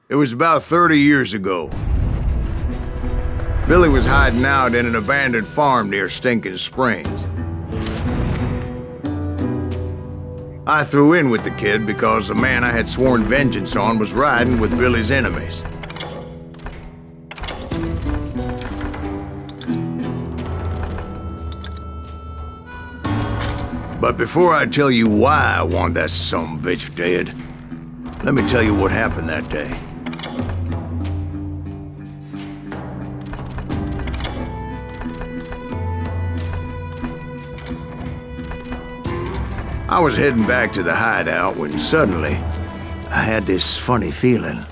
It was about 30 years ago. Billy was hiding out in an abandoned farm near Stinking Springs. I threw in with the kid because the man I had sworn vengeance on was riding with Billy's enemies. But before I tell you why I want that sumbitch dead, let me tell you what happened that day. I was heading back to the hideout when suddenly I had this funny feeling.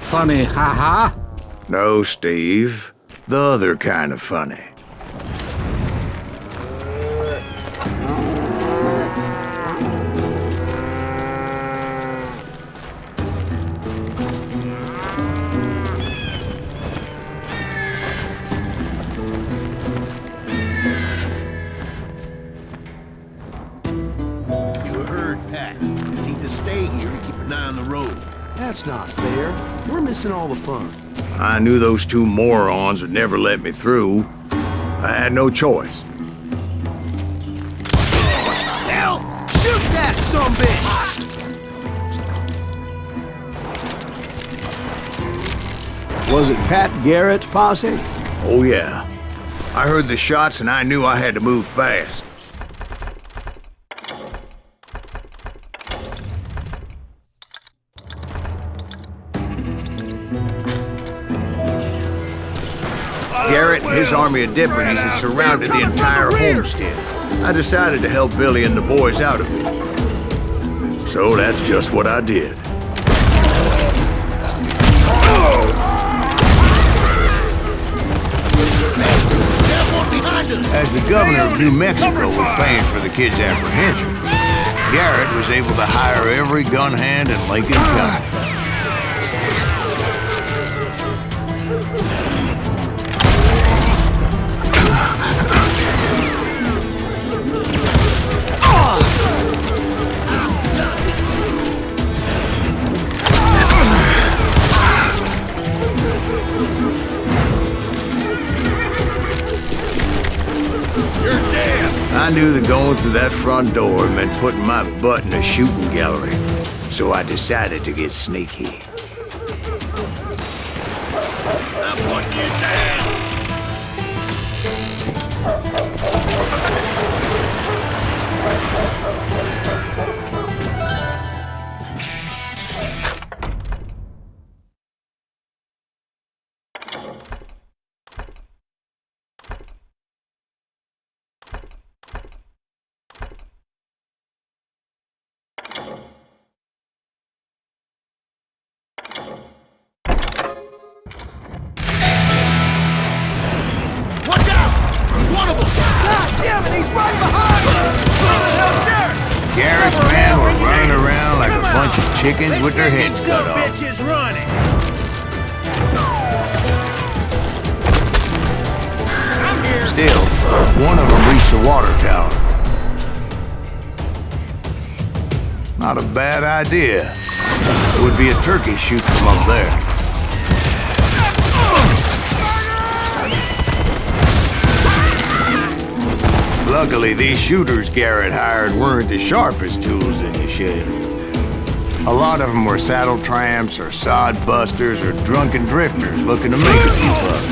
Funny, ha-ha? No, Steve. The other kind of funny. That's not fair. We're missing all the fun. I knew those two morons would never let me through. I had no choice. Hell! Shoot that sumbitch! Was it Pat Garrett's posse? Oh yeah. I heard the shots and I knew I had to move fast. Garrett and his army of deputies had surrounded the entire homestead. I decided to help Billy and the boys out of it. So that's just what I did. As the governor of New Mexico was paying for the kid's apprehension, Garrett was able to hire every gun hand in Lincoln County. I knew that going through that front door meant putting my butt in a shooting gallery, so I decided to get sneaky. I'm putting you down! Garrett's men were running around like a bunch of chickens with their heads cut off. Still, one of them reached the water tower. Not a bad idea. It would be a turkey shoot from up there. Luckily, these shooters Garrett hired weren't the sharpest tools in the shed. A lot of them were saddle tramps or sod busters or drunken drifters looking to make a few bucks.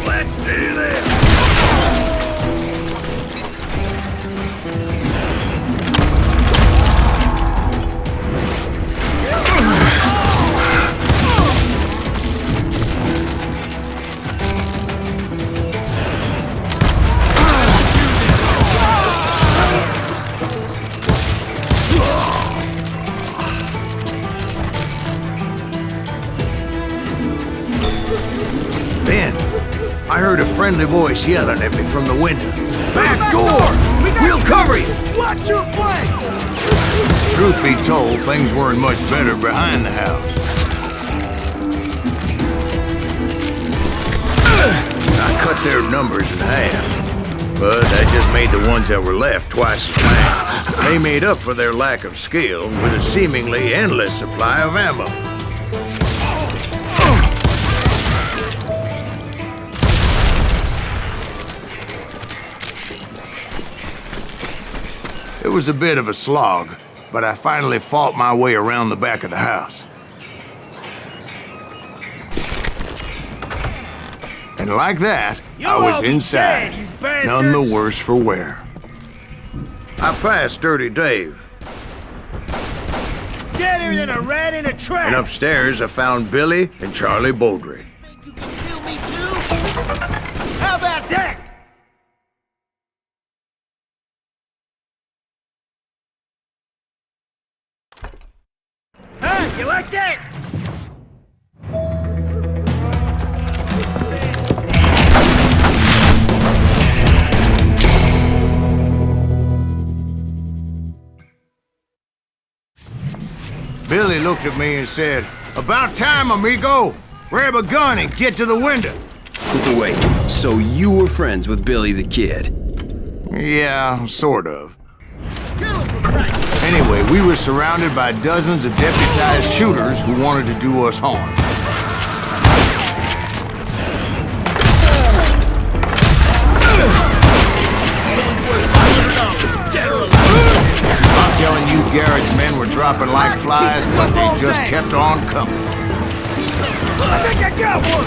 Let's do this! Then, I heard a friendly voice yelling at me from the window. Back door! We'll cover you! Watch your flank! Truth be told, things weren't much better behind the house. I cut their numbers in half, but that just made the ones that were left twice as mad. They made up for their lack of skill with a seemingly endless supply of ammo. It was a bit of a slog, but I finally fought my way around the back of the house. And like that, I was inside, none the worse for wear. I passed Dirty Dave. Deader than a rat in a trap! And upstairs, I found Billy and Charlie Beaudry. Think you can kill me too? How about that? Huh? You like that? Billy looked at me and said, "About time, amigo! Grab a gun and get to the window." Wait, so you were friends with Billy the Kid? Yeah, sort of. Anyway, we were surrounded by dozens of deputized shooters who wanted to do us harm. I'm telling you, Garrett's men were dropping like flies, but they just kept on coming. I think I got one!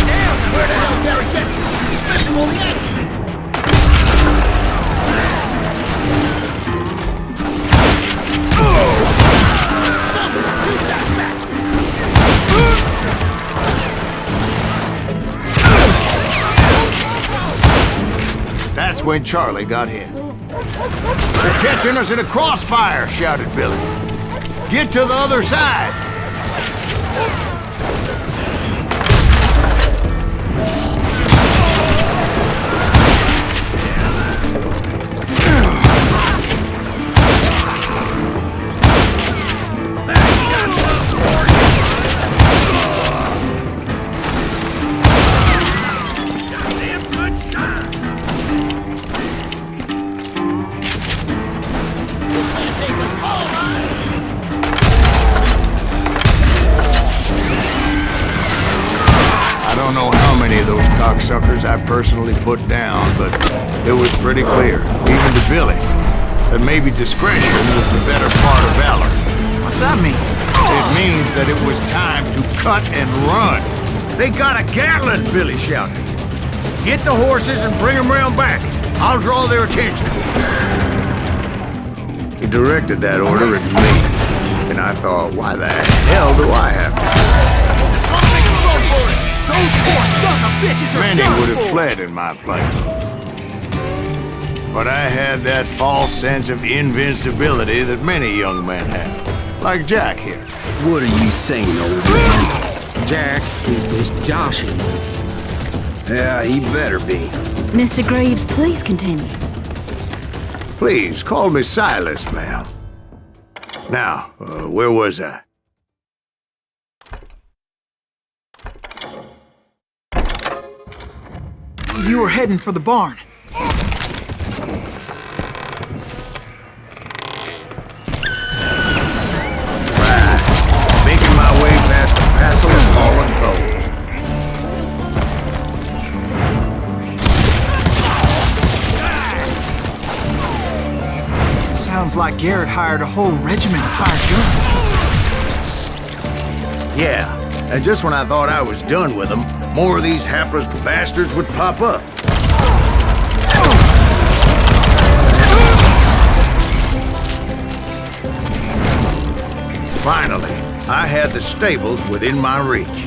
Damn! Where the hell did Garrett get to? Missing all the action! Shoot that bastard! That's when Charlie got hit. "They're catching us in a crossfire," shouted Billy. "Get to the other side!" I don't know how many of those cocksuckers I personally put down, but it was pretty clear, even to Billy, that maybe discretion was the better part of valor. What's that mean? It means that it was time to cut and run. "They got a Gatling," Billy shouted. "Get the horses and bring them round back. I'll draw their attention." He directed that order at me, and I thought, why the hell do I have to? Those poor sons of bitches are Many done would have for. fled in my place. But I had that false sense of invincibility that many young men have. Like Jack here. What are you saying, old man? Jack is just joshing. Yeah, he better be. Mr. Graves, please continue. Please, call me Silas, ma'am. Now, where was I? You were heading for the barn. Making my way past a passel of fallen foes. Sounds like Garrett hired a whole regiment of hired guns. Yeah, and just when I thought I was done with them, more of these hapless bastards would pop up. Finally, I had the stables within my reach.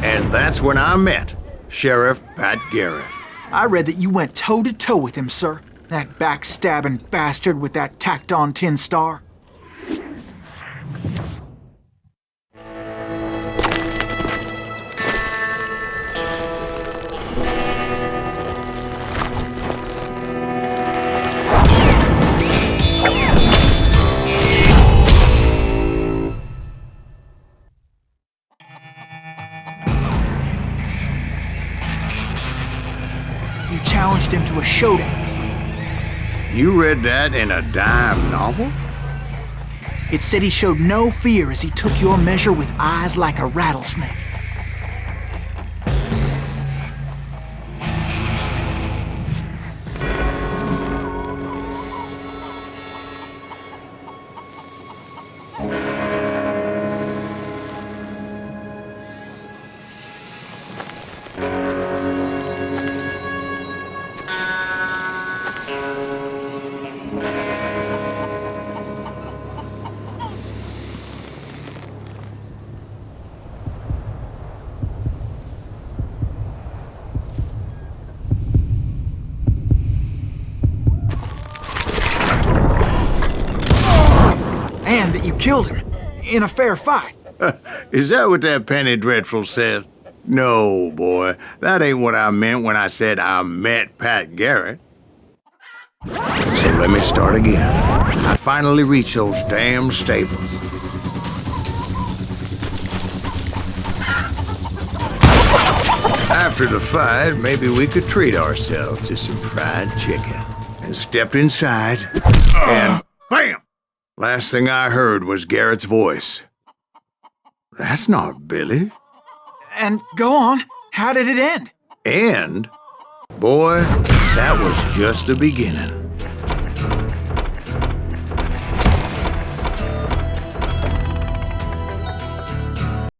And that's when I met Sheriff Pat Garrett. I read that you went toe-to-toe with him, sir. That backstabbing bastard with that tacked-on tin star. showdown. You read that in a dime novel? It said he showed no fear as he took your measure with eyes like a rattlesnake. And that you killed him in a fair fight. Is that what that Penny Dreadful said? No, boy. That ain't what I meant when I said I met Pat Garrett. So let me start again. I finally reached those damn stables. After the fight, maybe we could treat ourselves to some fried chicken. And stepped inside, and BAM! Last thing I heard was Garrett's voice. That's not Billy. And go on, how did it end? And, boy, that was just the beginning.